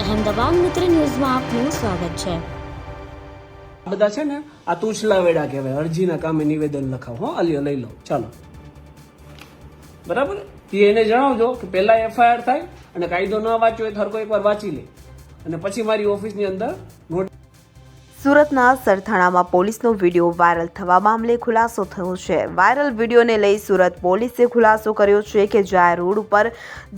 અહેમદાબાદ મિત્ર ન્યૂઝમાં આપનું સ્વાગત છે। બધા છે ને આ તૂછલા વેડા કહેવાય, અરજીના કામે નિવેદન લખાવ, હો અલીઓ લઈ લો, ચાલો બરાબર। એને જણાવજો કે પહેલા એફઆઈઆર થાય અને કાયદો ન વાંચ્યો હોય તો હરકો એકવાર વાંચી લે અને પછી મારી ઓફિસની અંદર નોટ। સુરતના સરથાણામાં પોલીસનો વિડીયો વાયરલ થવા મામલે ખુલાસો થયો છે। વાયરલ વિડીયોને લઈ સુરત પોલીસે ખુલાસો કર્યો છે કે જાહેર રોડ ઉપર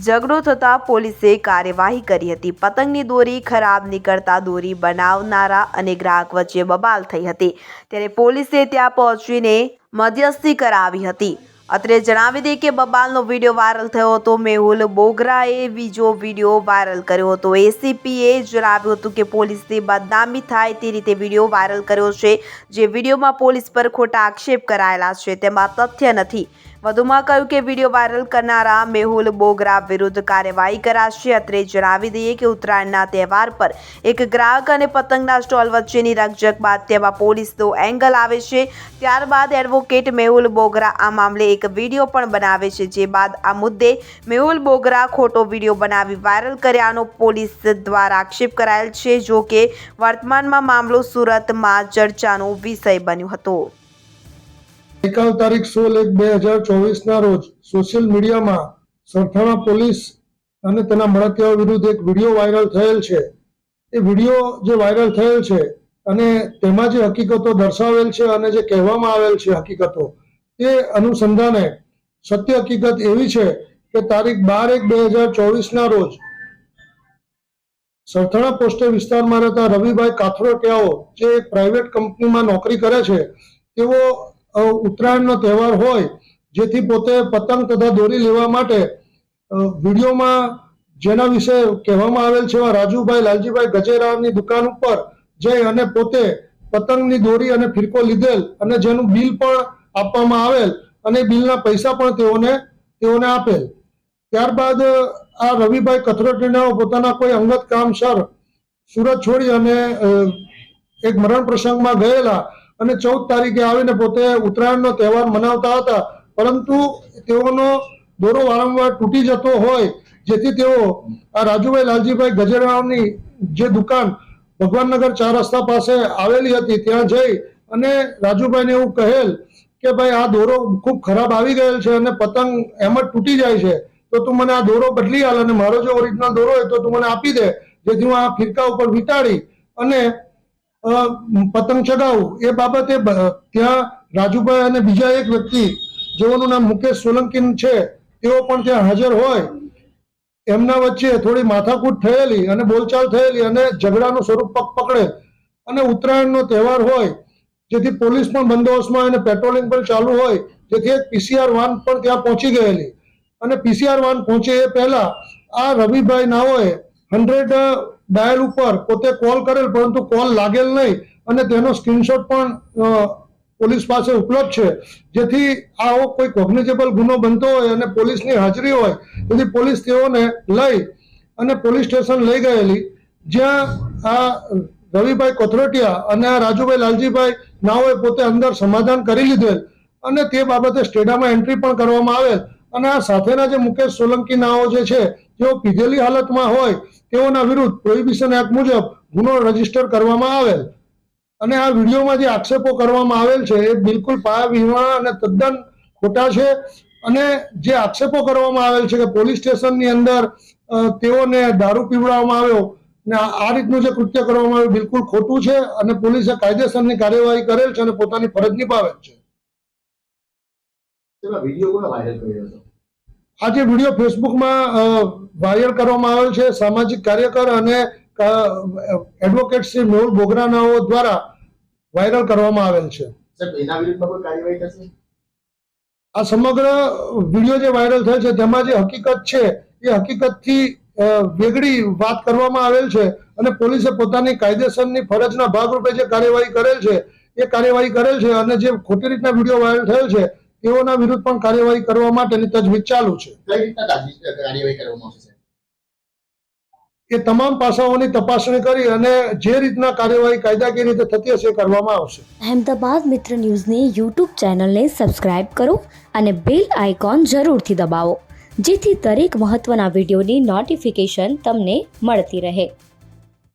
ઝઘડો થતા પોલીસે કાર્યવાહી કરી હતી। પતંગની દોરી ખરાબ નીકળતા દોરી બનાવનારા અને ગ્રાહક વચ્ચે બબાલ થઈ હતી, ત્યારે પોલીસે ત્યાં પહોંચીને મધ્યસ્થી કરાવી હતી। અત્રે જણાવી દઈએ કે બબાલનો વિડીયો વાયરલ થયો હતો। મેહુલ બોગરાએ બીજો વિડીયો વાયરલ કર્યો હતો। એસીપીએ જણાવ્યું હતું કે પોલીસની બદનામી થાય તે રીતે વિડીયો વાયરલ કર્યો છે। જે વિડીયોમાં પોલીસ પર ખોટા આક્ષેપ કરાયેલા છે તેમાં તથ્ય નથી। વધુમાં કહ્યું કે વિડીયો વાયરલ કરનારા મેહુલ બોગરા વિરુદ્ધ કાર્યવાહી કરાશે। અત્રે જણાવી દઈએ કે ઉત્તરાયણના તહેવાર પર એક ગ્રાહક અને પતંગના સ્ટોલ વચ્ચેની રકઝક બાદ તેમાં પોલીસનો એંગલ આવે છે। ત્યારબાદ એડવોકેટ મેહુલ બોગરા આ મામલે એક વિડીયો પણ બનાવે છે, જે બાદ આ મુદ્દે મેહુલ બોગરા ખોટો વિડીયો બનાવી વાયરલ કર્યાનો પોલીસ દ્વારા આક્ષેપ કરાયેલ છે। જો કે વર્તમાનમાં મામલો સુરતમાં ચર્ચાનો વિષય બન્યો હતો। ગઈકાલ તારીખ 16/1/2024 રોજ સોશિયલ મીડિયામાં સરથાણા પોલીસ અને તેના મળતિયાઓ વિરુદ્ધ એક વિડીયો વાયરલ થયેલ છે। એ વિડીયો જે વાયરલ થયેલ છે અને તેમાં જે હકીકતો દર્શાવેલ છે અને જે કહેવામાં આવેલ છે હકીકતો, તે અનુસંધાને સત્ય હકીકત એવી છે કે તારીખ 12/1/2024 રોજ સરથાણા પોસ્ટે વિસ્તારમાં રહેતા રવિભાઈ કાથરોટિયાઓ જે એક પ્રાઇવેટ કંપનીમાં નોકરી કરે છે, તેઓ ઉત્તરાયણનો તહેવાર હોય જેથી પોતે પતંગ તથા દોરી લેવા માટે વિડીયોમાં જેના વિશે કહેવામાં આવેલ છે એવા રાજુભાઈ લાલજીભાઈ ગજેરાની દુકાન ઉપર જઈ અને પોતે પતંગની દોરી અને ફિરકો લીધેલ અને જેનું બિલ પણ આપવામાં આવેલ અને બિલના પૈસા પણ તેઓને આપેલ। ત્યારબાદ આ રવિભાઈ કથરોટીનાઓ પોતાના કોઈ અંગત કામસર સુરત છોડી અને એક મરણ પ્રસંગમાં ગયેલા અને 14 તારીખે આવીને પોતે ઉત્તરાયણનો તહેવાર મનાવતા હતા, પરંતુ તેઓનો દોરો વારંવાર તૂટી જતો હોય જેથી તેઓ આ રાજુભાઈ લાલજીભાઈ ગજેરાની જે દુકાન ભગવાનનગર 4 રસ્તા પાસે આવેલી હતી ત્યાં જઈ અને રાજુભાઈને એવું કહેલ કે ભાઈ આ દોરો ખૂબ ખરાબ આવી ગયેલ છે અને પતંગ એમ જ તૂટી જાય છે, તો તું મને આ દોરો બદલી આલ અને મારો જો ઓરિજિનલ દોરો હોય તો તું મને આપી દે, જેથી હું આ ફિરકા ઉપર વીંટાળી અને પતંગ ચગાવું। એ બાબતે ત્યાં રાજુભાઈ અને બીજા એક વ્યક્તિ જેઓનું નામ મુકેશ સોલંકી છે તેઓ પણ ત્યાં હાજર હોય, એમના વચ્ચે થોડી માથાકૂટ થયેલી અને બોલચાલ થયેલી અને ઝઘડાનું સ્વરૂપ પકડેલ અને ઉત્તરાયણનો તહેવાર હોય જેથી પોલીસ પણ બંદોબસ્તમાં અને પેટ્રોલિંગ પણ ચાલુ હોય જેથી એક પીસીઆર વાન પણ ત્યાં પહોંચી ગયેલી અને પીસીઆર વાન પહોંચે એ પહેલા આ રવિભાઈ નાઓએ 100 ડાયલ ઉપર પોતે કોલ કરેલ, પરંતુ કોલ લાગેલ નહીં અને તેનો સ્ક્રીનશોટ પણ પોલીસ પાસે ઉપલબ્ધ છે, જેથી આવો કોઈ કોગ્નિઝેબલ ગુનો બનતો હોય અને પોલીસની હાજરી હોય તેથી પોલીસ તેઓને લઈ અને પોલીસ સ્ટેશન લઈ ગયેલી, જ્યાં આ રવિભાઈ કોથરોટિયા અને આ રાજુભાઈ લાલજીભાઈ નાઓએ પોતે અંદર સમાધાન કરી લીધેલ અને તે બાબતે સ્ટેડામાં એન્ટ્રી પણ કરવામાં આવેલ અને આ સાથેના જે મુકેશ સોલંકી નાઓ જે છે જેઓ પીધેલી હાલતમાં હોય તેઓના વિરુદ્ધ પ્રોહિબિશન એક્ટ મુજબ ગુનો રજીસ્ટર કરવામાં આવેલ અને આ વિડીયોમાં જે આક્ષેપો કરવામાં આવેલ છે એ બિલકુલ પાયા વિહોણા અને તદ્દન ખોટા છે અને જે આક્ષેપો કરવામાં આવેલ છે કે પોલીસ સ્ટેશનની અંદર તેઓને દારૂ પીવડાવવામાં આવ્યો ને આ રીતનું જે કૃત્ય કરવામાં આવ્યું બિલકુલ ખોટું છે અને પોલીસે કાયદેસરની કાર્યવાહી કરેલ છે અને પોતાની ફરજ નિભાવેલ છે। આ જે વિડીયો ફેસબુકમાં વાયરલ કરવામાં આવેલ છે સામાજિક કાર્યકર અને એડવોકેટ શ્રી મેહુલ બોગરાનાઓ દ્વારા વાયરલ કરવામાં આવેલ છે। આ સમગ્ર વિડીયો જે વાયરલ થયો છે તેમાં જે હકીકત છે એ હકીકતથી વેગળી વાત કરવામાં આવેલ છે અને પોલીસે પોતાની કાયદેસરની ફરજના ભાગરૂપે જે કાર્યવાહી કરેલ છે એ કાર્યવાહી કરેલ છે અને જે ખોટી રીતના વિડીયો વાયરલ થયેલ છે તેઓના વિરુદ્ધ પણ કાર્યવાહી કરવા માટેની તજવીજ ચાલુ છે। એ તમામ પાસાઓની તપાસણી કરી અને જે રીતના કાર્યવાહી કાયદાકીય રીતે થતી હશે કરવામાં આવશે। અહેમદાબાદ મિત્ર ન્યૂઝની યુટ્યુબ ચેનલને સબસ્ક્રાઇબ કરો અને બેલ આઇકોન જરૂરથી દબાવો, જેથી દરેક મહત્વના વિડીયોની નોટિફિકેશન તમને મળતી રહે।